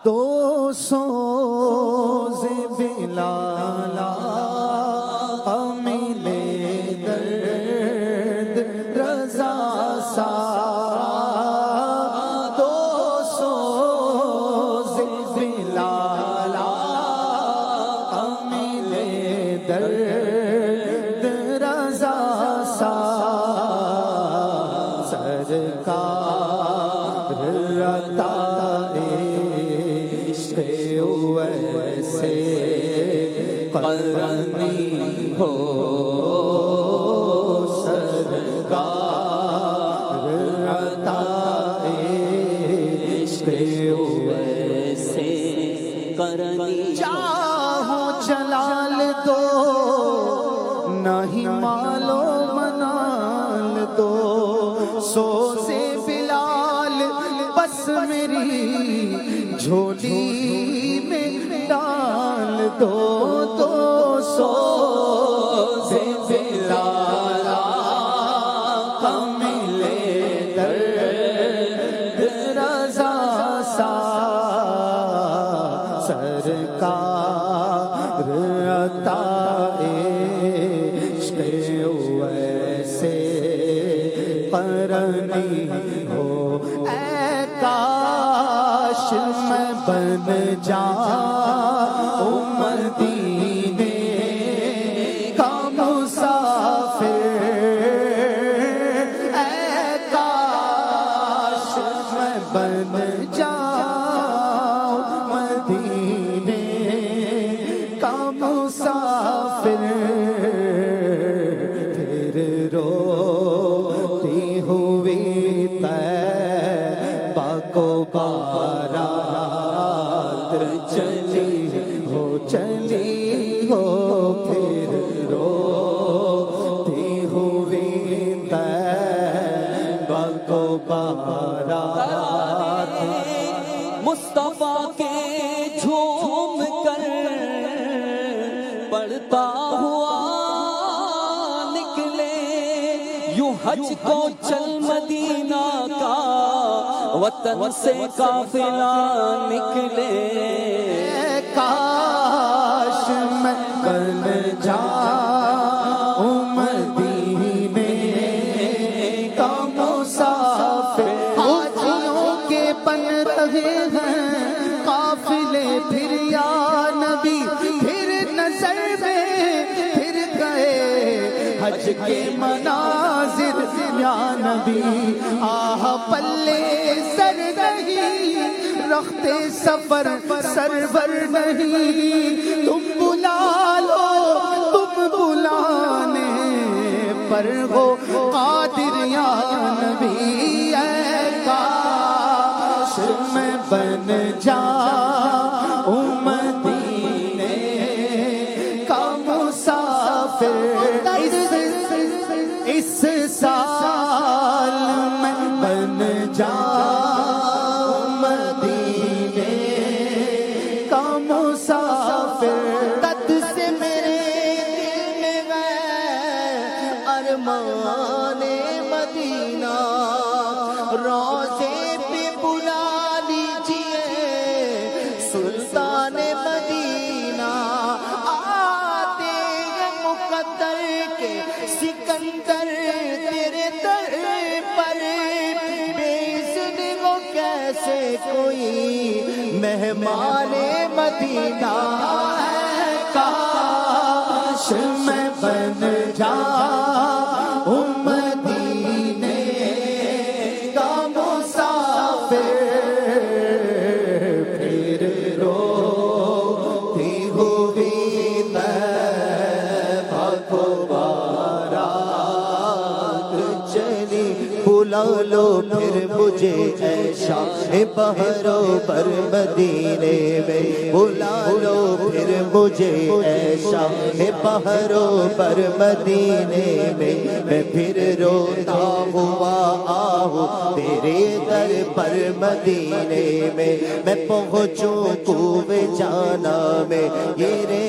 تو سوز بلالا ملے درد رضا سا، تو سوز بلالا ملے درد رضا سا، سرکار عطا ویسے قرنی ہو، سرکار عطا عشق ویسے قرنی، چاہو جلال دو نہیں مال و منال دو، سوزے بلال بس میری جھولی میں ڈال دو، تو سوزے بلال ملے درد رضا سا، سرکار عطا عشق ویسے قرنی ہو، اے کاش میں بن جاؤں مدینے کا مسافر، اے کاش میں بن جاؤں مدینے کا مسافر، پھر روتی ہوئی طیبہ کو بارات چلی ہو پھر روتی ہوئی طیبہ کو بارات، مصطفیٰ کے جھوم کر پڑھتا ہوا نکلے، یوں حج کو چل مدینہ کا وطن سے قافلہ نکلے، کاش میں بن جاؤں مدینے کا مسافر، حاجیوں کے بن رہے ہیں قافلے، پھر یا نبی پھر نظر میں پھر گئے حج کے مناظر، یا نبی آہ پلے سر نہیں رختے سفر سرور نہیں، تم بلا لو تم بلانے پر ہو قادر، یا نبی اے کاش میں بن جاؤں مدینے کا مسافر، اس سال میں بن جاؤں مدینے کا مسافر، تد سے میرے دل میں گئے ارمان مدینہ، روضے پہ بلا لیجئے سلطان مدینہ، آتے ہیں مقدر کے سکندر تیرے در پر، بے اذن وہ کیسے کوئی مہمان مدینہ، کاش میں بن جاؤں مدینے کا مسافر، پھر روتی ہوئی طیبہ کو بارات چلی، بلا لو پھر مجھے اے شاہ بہرو پر مدینے میں، بلا لو پھر مجھے اے شاہ بہرو پر مدینے میں، میں پھر روتا ہوا آؤں تیرے در پر مدینے میں، میں پہنچوں کوے جانا میں، گرے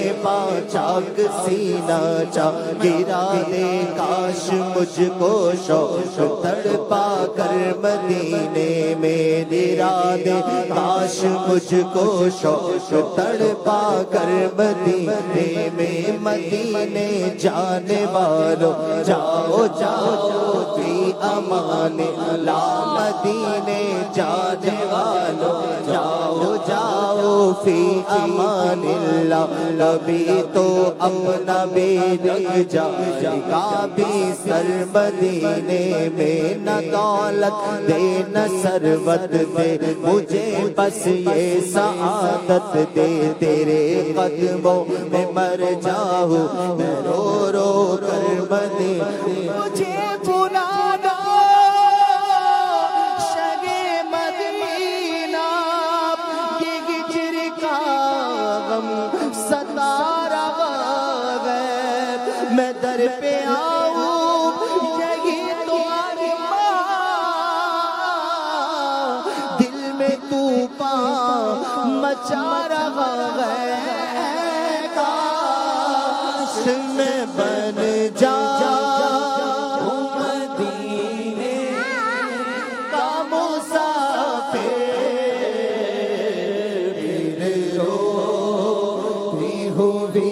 چاک سینہ چا گرا دے کاش مجھ کو شوق تڑپا کر مدینے میں، میرا دے کاش مجھ کو شوق تڑپا کر مدینے میں مدینے جانے والوں جاؤ جاؤ فی امان اللہ مدینے جانے والوں جاؤ جاؤ فی امان اللہ کبھی تو اپنا بھی لگ جائے گا بھی سر مدینے میں نہ دولت دے نہ ثروت دے مجھے بس یہ سعادت دے تیرے قدموں میں مر جاؤں میں رو رو کر مدینے مجھے بلانا شگے مدینہ یہ ہجر کا غم ستا رہا ہے میں در پہ آؤں یہی تو ارمان دل میں طوفان مچا رہا ہے کاش میں بن جاؤں مدینے کا مسافر روتی ہوئی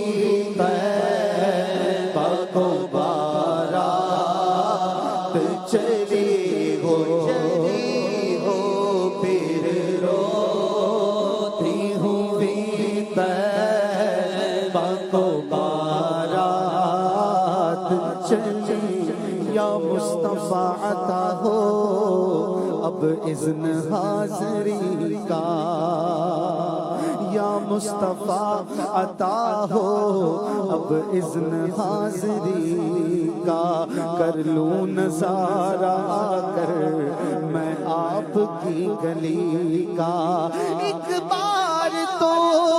طیبہ کو بارات چلی ہو پھر روتی ہوئی طیبہ کو بارات چلی یا مصطفیٰ عطا ہو اب اذن حاضری کا یا مصطفیٰ عطا ہو اب اذن حاضری کا کر لوں نظارہ کر میں آپ کی گلی کا ایک بار تو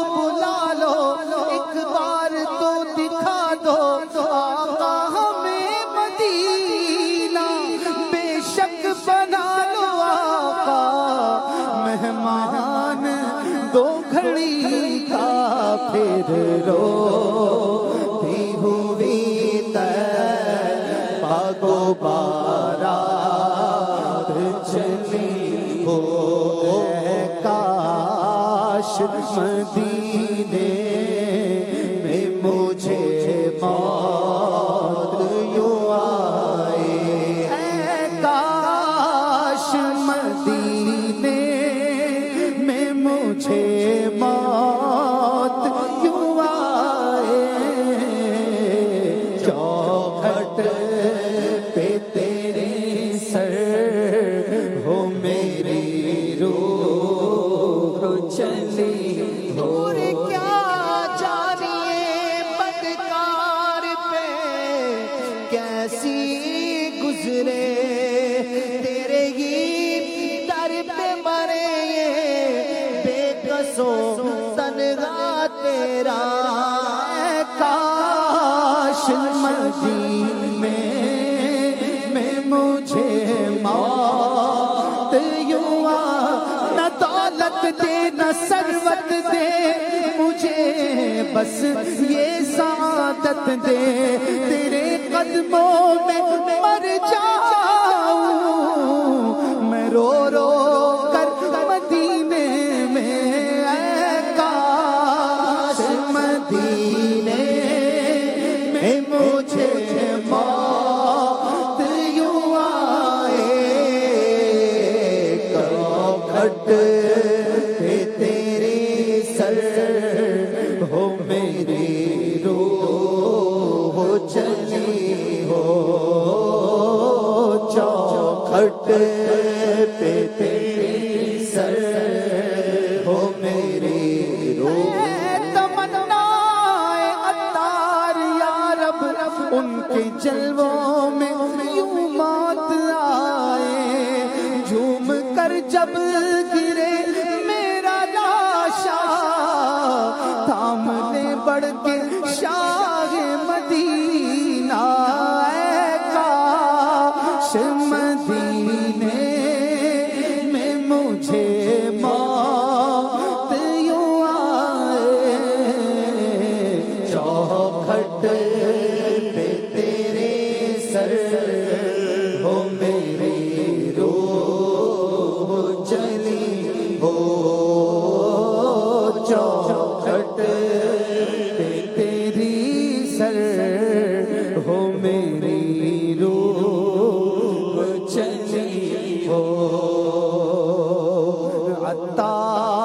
بلا لو ایک بار تو دکھا دو آقا ہمیں مدینہ بے شک بنا لو آقا مہمان دو گھڑی کا پھر روتی ہوئی طیبہ کو بارات چلی ہو کاش مدینے میں مجھے موت یوں آئے کاش مدینے میں مجھے موت یوں آئے چوکھٹ پہ تیری سر ہو میری روح چلی اور کیا جانیے بدکار پہ کیسی گزرے تیرے ہی در پہ مرے یہ بے قصو تنہا تیرا کاش مدینے میں مجھے موت یوں نہ دولت دے نہ ثروت دے مجھے بس یہ سعادت دے تیرے قدموں میں مر جاؤں میں رو رو کر مدینے میں اے کاش مدینے میں مجھے موت یوں آئے چوکھٹ پہ تیری سر ہو میری روح چلی ہو چوکھٹ پہ تیری سر ہو میری روح تمنا عطار یا رب ان کے جلووں میں یوں موت آئے جھوم کر جب گرے میرا لاشا تھام لے بڑھ کے شاہ مدینہ اے کاش مدینے میں مجھے موت یوں آئے چوکھٹ پہ تیرے سر ہو میری روح چلی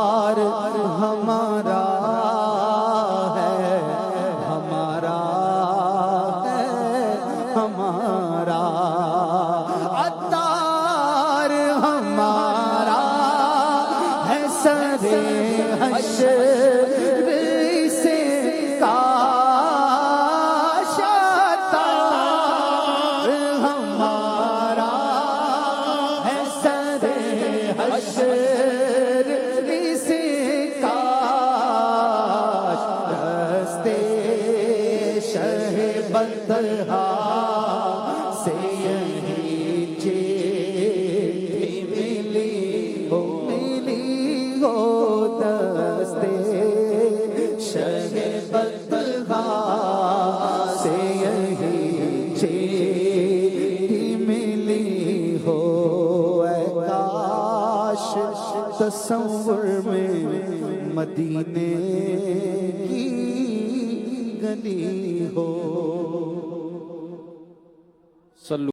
اتار ہمارا ہے، ہمارا ہے، ہمارا اتار ہمارا ہے، سرے حشر سے کاش اتار ہمارا ہے، سرے حشر سے کاش رستے شہ بطحا سے یہی چیٹھی ملی ہو دستے شہ بطحا سے یہی چیٹھی ملی ہو، اے کاش تصور میں مدینے کی گلی ہو۔